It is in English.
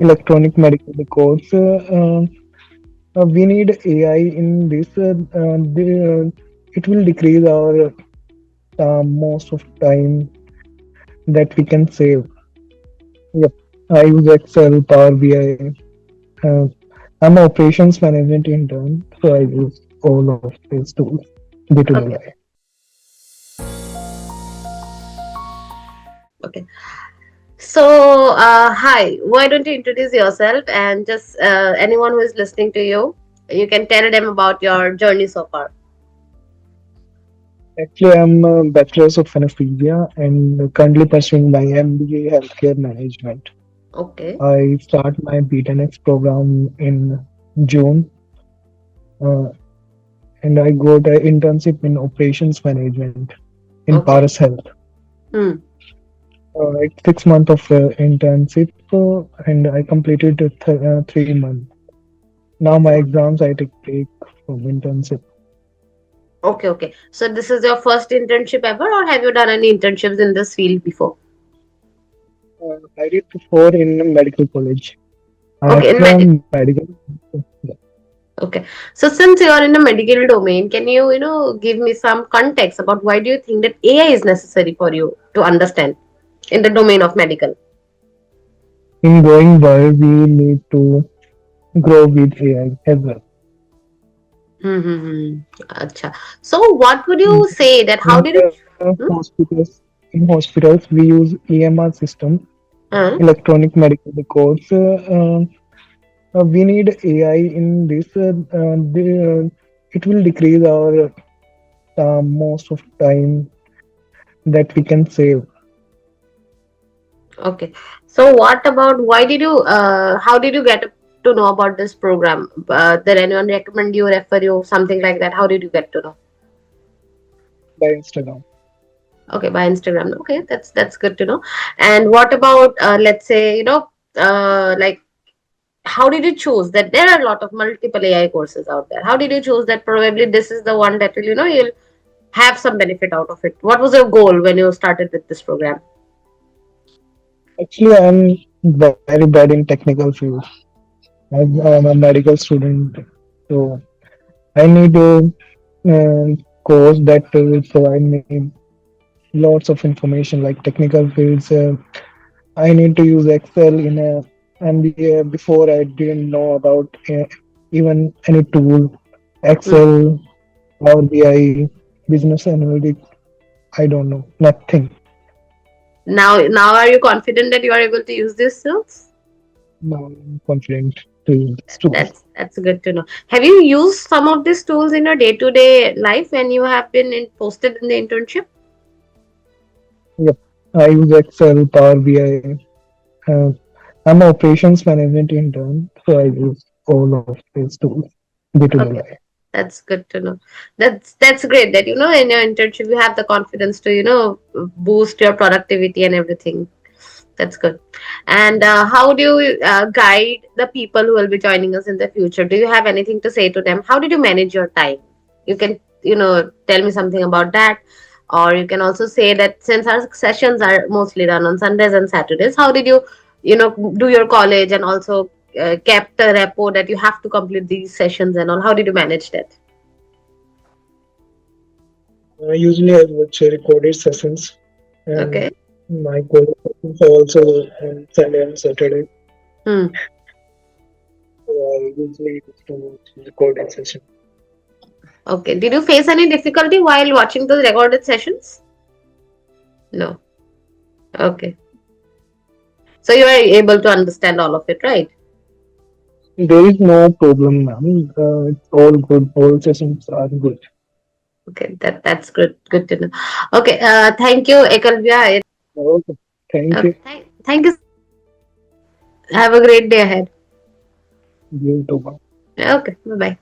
electronic medical records. We need AI in this. It will decrease our most of time that we can save. Yep. I use Excel, Power BI. Uh, I'm an operations management intern, so I use all of these tools day to day Okay. life. Okay. So, hi. Why don't you introduce yourself and just anyone who is listening to you, you can tell them about your journey so far. Actually, I'm a bachelor's of anesthesia and currently pursuing my MBA healthcare management. Okay. I start my B10x program in June, uh, and I got an internship in operations management in Okay. Paris Health. Hmm. It's 6 months of internship, and I completed 3 months. Now my exams I take from internship. Okay. Okay. So this is your first internship ever, or have you done any internships in this field before? I did before in medical college. Okay, in Actually, medical. I'm medical. Yeah. Okay. So since you are in the medical domain, can you, give me some context about why do you think that AI is necessary for you to understand in the domain of medical? In growing world, we need to grow with AI as well. Mm-hmm. Acha. So what would you say that how In did it? Hmm? hospitals, we use EMR system, Uh, electronic medical records. We need AI in this. It will decrease our most of time that we can save. okay. So what about why did you how did you get to know about this program? Did anyone recommend you, refer you, something like that? How did you get to know? By Instagram. Okay, by Instagram. Okay, that's good to know. And what about let's say, like how did you choose that there are a lot of multiple AI courses out there? How did you choose that probably this is the one that will, you'll have some benefit out of it? What was your goal when you started with this program? Actually, I'm very bad in technical field. I'm a medical student, so I need a course that will provide me lots of information like technical fields. I need to use Excel in a MBA. Before I didn't know about even any tool, Hmm. Excel, Power BI, business analytics. I don't know nothing. Now are you confident that you are able to use these tools? Now I'm confident to use this tool. That's good to know. Have you used some of these tools in your day-to-day life when you have been posted in the internship? Yep, I use Excel, Power BI. Uh, I'm an operations management intern, so I use all of these tools day to day Okay, life. that's good to know. That's great that in your internship you have the confidence to boost your productivity and everything. That's good. And how do you guide the people who will be joining us in the future? Do you have anything to say to them? How did you manage your time? You can, tell me something about that. Or you can also say that since our sessions are mostly done on Sundays and Saturdays, how did you, do your college and also kept the repo that you have to complete these sessions and all? How did you manage that? Usually, I watch recorded sessions, Okay. and my college sessions are also on Sunday and Saturday. Hmm. So I usually used to watch recorded sessions. Okay. Did you face any difficulty while watching those recorded sessions? No. Okay. So you are able to understand all of it, right? There is no problem, ma'am. It's all good. All sessions are good. Okay, that's good. Good to know. Okay, thank you, Ekalvia. Okay. Thank you. Thank you so much. Have a great day ahead. You too, ma'am. Okay, bye bye.